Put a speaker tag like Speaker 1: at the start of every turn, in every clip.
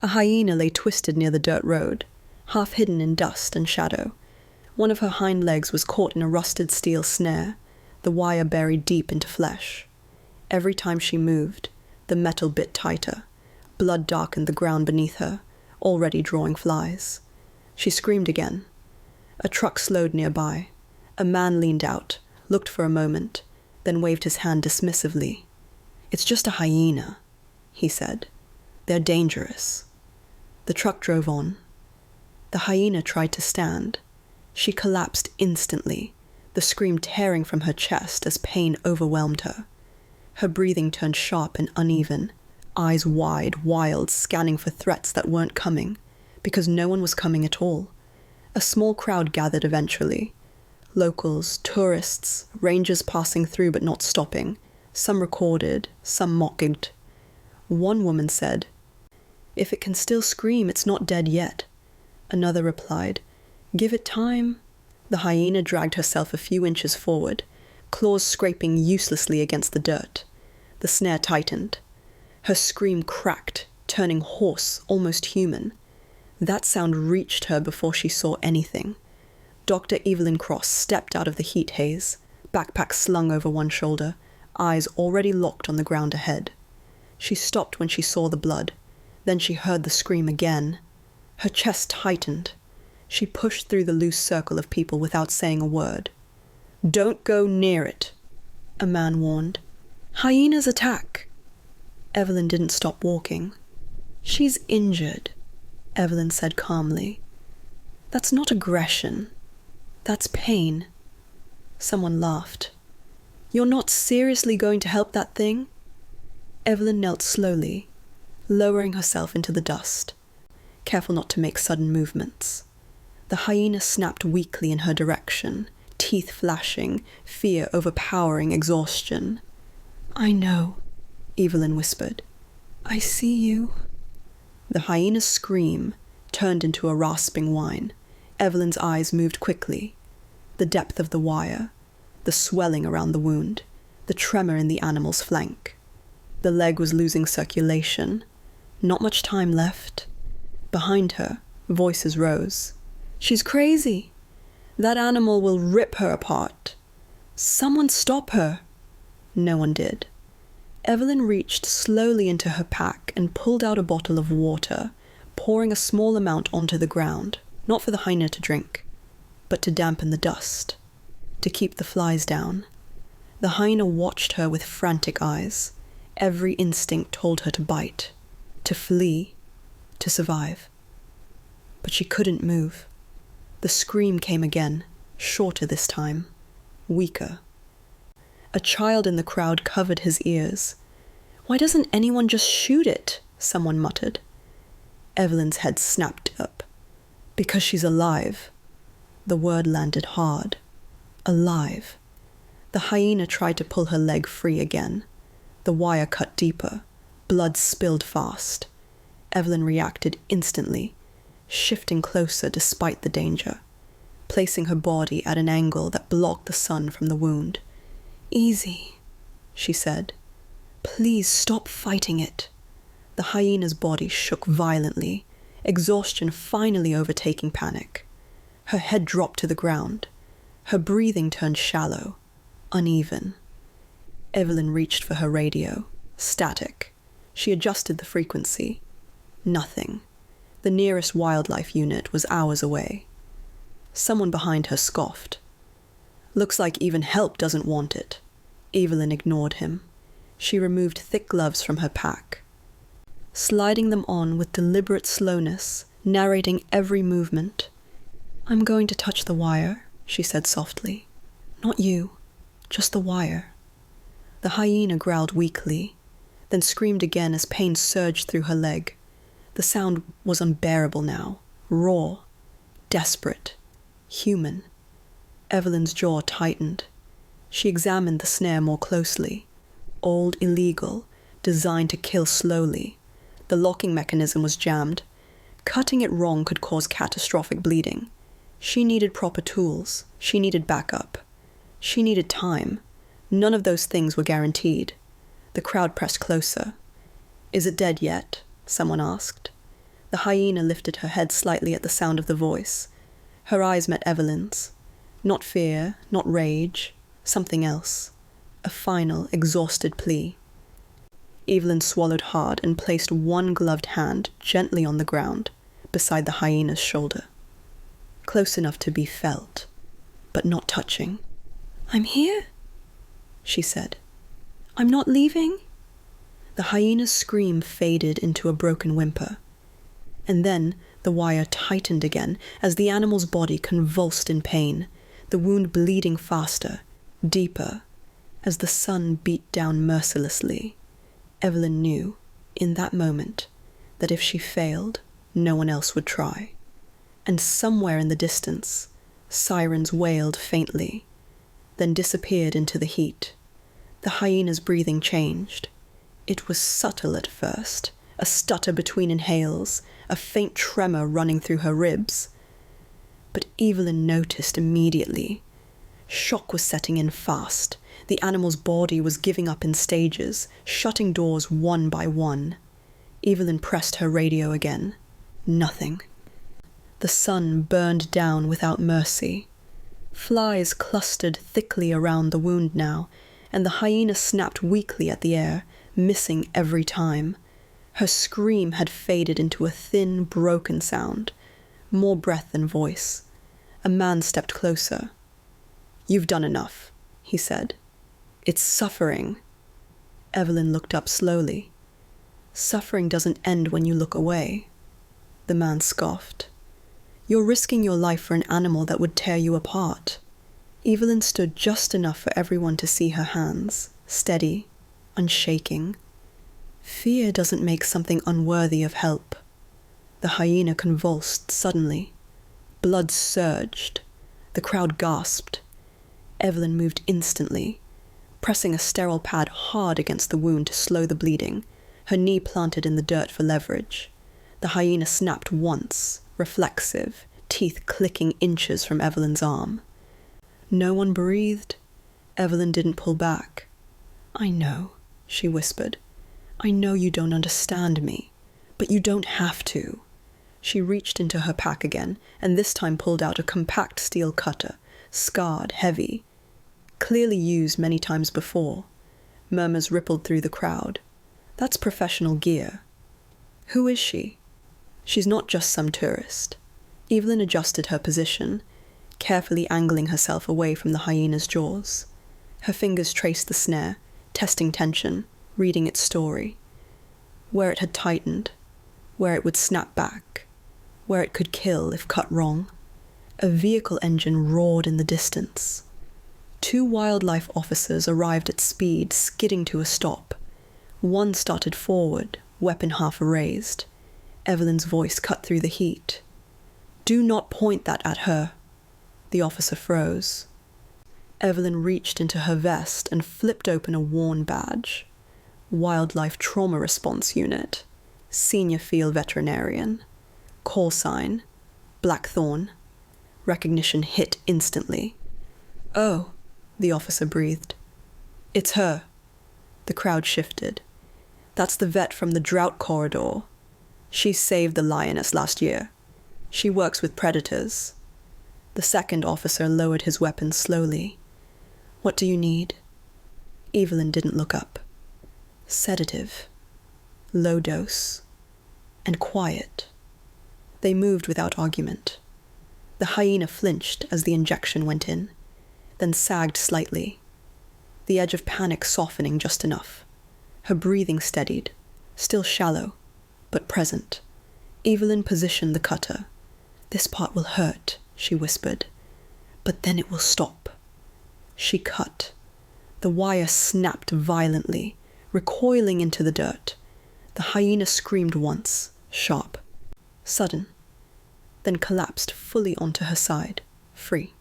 Speaker 1: A hyena lay twisted near the dirt road, half hidden in dust and shadow. One of her hind legs was caught in a rusted steel snare, the wire buried deep into flesh. Every time she moved, the metal bit tighter. Blood darkened the ground beneath her, already drawing flies. She screamed again. A truck slowed nearby. A man leaned out, looked for a moment, then waved his hand dismissively. "It's just a hyena," he said. "They're dangerous." The truck drove on. The hyena tried to stand. She collapsed instantly, the scream tearing from her chest as pain overwhelmed her. Her breathing turned sharp and uneven, eyes wide, wild, scanning for threats that weren't coming, because no one was coming at all. A small crowd gathered eventually. Locals, tourists, rangers passing through but not stopping. Some recorded, some mocked. One woman said, "If it can still scream, it's not dead yet." Another replied, "Give it time." The hyena dragged herself a few inches forward, claws scraping uselessly against the dirt. The snare tightened. Her scream cracked, turning hoarse, almost human. That sound reached her before she saw anything. Dr. Evelyn Cross stepped out of the heat haze, backpack slung over one shoulder, eyes already locked on the ground ahead. She stopped when she saw the blood. Then she heard the scream again. Her chest tightened. She pushed through the loose circle of people without saying a word. "Don't go near it," a man warned. "Hyenas attack." Evelyn didn't stop walking. "She's injured," Evelyn said calmly. "That's not aggression. That's pain." Someone laughed. "You're not seriously going to help that thing?" Evelyn knelt slowly, lowering herself into the dust, careful not to make sudden movements. The hyena snapped weakly in her direction, teeth flashing, fear overpowering exhaustion. "I know," Evelyn whispered. "I see you." The hyena's scream turned into a rasping whine. Evelyn's eyes moved quickly. The depth of the wire, the swelling around the wound, the tremor in the animal's flank. The leg was losing circulation. Not much time left. Behind her, voices rose. "She's crazy. That animal will rip her apart. Someone stop her." No one did. Evelyn reached slowly into her pack and pulled out a bottle of water, pouring a small amount onto the ground, not for the hyena to drink, but to dampen the dust, to keep the flies down. The hyena watched her with frantic eyes. Every instinct told her to bite, to flee, to survive. But she couldn't move. The scream came again, shorter this time, weaker. A child in the crowd covered his ears. "Why doesn't anyone just shoot it?" someone muttered. Evelyn's head snapped up. "Because she's alive." The word landed hard. Alive. The hyena tried to pull her leg free again. The wire cut deeper. Blood spilled fast. Evelyn reacted instantly, shifting closer despite the danger, placing her body at an angle that blocked the sun from the wound. "Easy," she said. "Please stop fighting it." The hyena's body shook violently, exhaustion finally overtaking panic. Her head dropped to the ground. Her breathing turned shallow, uneven. Evelyn reached for her radio. Static. She adjusted the frequency. Nothing. The nearest wildlife unit was hours away. Someone behind her scoffed. "Looks like even help doesn't want it." Evelyn ignored him. She removed thick gloves from her pack, sliding them on with deliberate slowness, narrating every movement. "I'm going to touch the wire," she said softly. "Not you, just the wire." The hyena growled weakly, then screamed again as pain surged through her leg. The sound was unbearable now, raw, desperate, human. Evelyn's jaw tightened. She examined the snare more closely. Old, illegal, designed to kill slowly. The locking mechanism was jammed. Cutting it wrong could cause catastrophic bleeding. She needed proper tools. She needed backup. She needed time. None of those things were guaranteed. The crowd pressed closer. "Is it dead yet?" someone asked. The hyena lifted her head slightly at the sound of the voice. Her eyes met Evelyn's. Not fear, not rage, something else. A final, exhausted plea. Evelyn swallowed hard and placed one gloved hand gently on the ground, beside the hyena's shoulder. Close enough to be felt, but not touching. "I'm here," she said. "I'm not leaving." The hyena's scream faded into a broken whimper. And then the wire tightened again as the animal's body convulsed in pain, the wound bleeding faster, deeper, as the sun beat down mercilessly. Evelyn knew, in that moment, that if she failed, no one else would try. And somewhere in the distance, sirens wailed faintly, then disappeared into the heat. The hyena's breathing changed. It was subtle at first, a stutter between inhales, a faint tremor running through her ribs. But Evelyn noticed immediately. Shock was setting in fast. The animal's body was giving up in stages, shutting doors one by one. Evelyn pressed her radio again. Nothing. The sun burned down without mercy. Flies clustered thickly around the wound now, and the hyena snapped weakly at the air, missing every time. Her scream had faded into a thin, broken sound, more breath than voice. A man stepped closer. "You've done enough," he said. "It's suffering." Evelyn looked up slowly. "Suffering doesn't end when you look away." The man scoffed. "You're risking your life for an animal that would tear you apart." Evelyn stood just enough for everyone to see her hands, steady, unshaking. Fear doesn't make something unworthy of help. The hyena convulsed suddenly. Blood surged. The crowd gasped. Evelyn moved instantly, pressing a sterile pad hard against the wound to slow the bleeding, her knee planted in the dirt for leverage. The hyena snapped once, reflexive, teeth clicking inches from Evelyn's arm. No one breathed. Evelyn didn't pull back. "I know," she whispered. "I know you don't understand me, but you don't have to." She reached into her pack again, and this time pulled out a compact steel cutter, scarred, heavy, clearly used many times before. Murmurs rippled through the crowd. "That's professional gear." "Who is she?" "She's not just some tourist." Evelyn adjusted her position, carefully angling herself away from the hyena's jaws. Her fingers traced the snare, testing tension, reading its story. Where it had tightened, where it would snap back, where it could kill if cut wrong. A vehicle engine roared in the distance. 2 wildlife officers arrived at speed, skidding to a stop. One started forward, weapon half raised. Evelyn's voice cut through the heat. "Do not point that at her." The officer froze. Evelyn reached into her vest and flipped open a worn badge. Wildlife Trauma Response Unit, Senior Field Veterinarian, call sign, Blackthorn. Recognition hit instantly. "Oh," the officer breathed. "It's her." The crowd shifted. "That's the vet from the drought corridor. She saved the lioness last year. She works with predators." The second officer lowered his weapon slowly. "What do you need?" Evelyn didn't look up. "Sedative. Low dose. And quiet." They moved without argument. The hyena flinched as the injection went in, then sagged slightly, the edge of panic softening just enough. Her breathing steadied, still shallow, but present. Evelyn positioned the cutter. "This part will hurt," she whispered, "but then it will stop." She cut. The wire snapped violently, recoiling into the dirt. The hyena screamed once, sharp, sudden, then collapsed fully onto her side, free.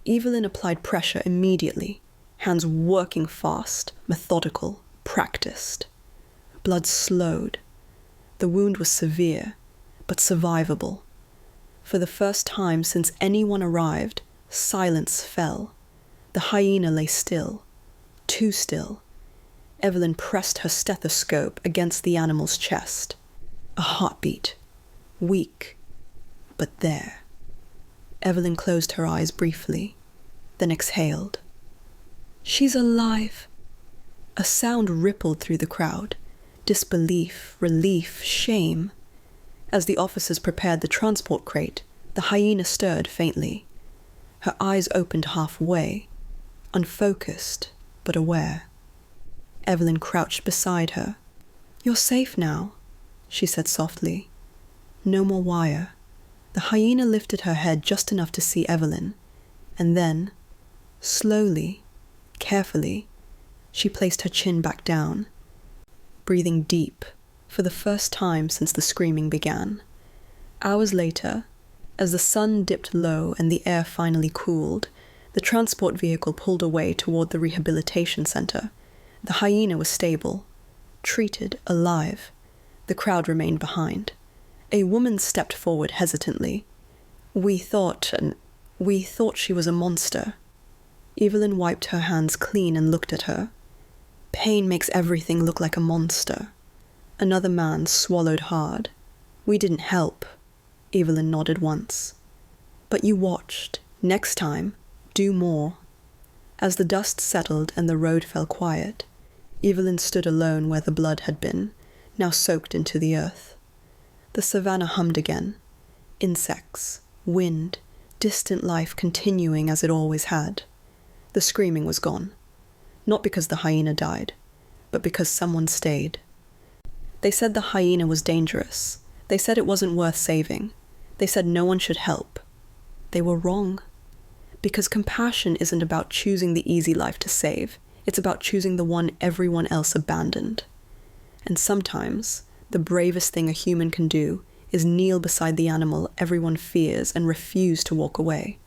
Speaker 1: Evelyn applied pressure immediately, hands working fast, methodical, practiced. Blood slowed. The wound was severe, but survivable. For the first time since anyone arrived, silence fell. The hyena lay still, too still. Evelyn pressed her stethoscope against the animal's chest. A heartbeat. Weak, but there. Evelyn closed her eyes briefly, then exhaled. She's alive. A sound rippled through the crowd. Disbelief, relief, shame. As the officers prepared the transport crate, the hyena stirred faintly. Her eyes opened halfway, unfocused but aware. Evelyn crouched beside her. "You're safe now," she said softly. No more wire. The hyena lifted her head just enough to see Evelyn, and then, slowly, carefully, she placed her chin back down, breathing deep for the first time since the screaming began. Hours later, as the sun dipped low and the air finally cooled, the transport vehicle pulled away toward the rehabilitation center. The hyena was stable, treated, alive. The crowd remained behind. A woman stepped forward hesitantly. We thought she was a monster." Evelyn wiped her hands clean and looked at her. "Pain makes everything look like a monster." Another man swallowed hard. "We didn't help." Evelyn nodded once. "But you watched. Next time, do more." As the dust settled and the road fell quiet, Evelyn stood alone where the blood had been, now soaked into the earth. The savannah hummed again. Insects, wind, distant life continuing as it always had. The screaming was gone. Not because the hyena died, but because someone stayed. They said the hyena was dangerous. They said it wasn't worth saving. They said no one should help. They were wrong. Because compassion isn't about choosing the easy life to save. It's about choosing the one everyone else abandoned. And sometimes, the bravest thing a human can do is kneel beside the animal everyone fears and refuse to walk away.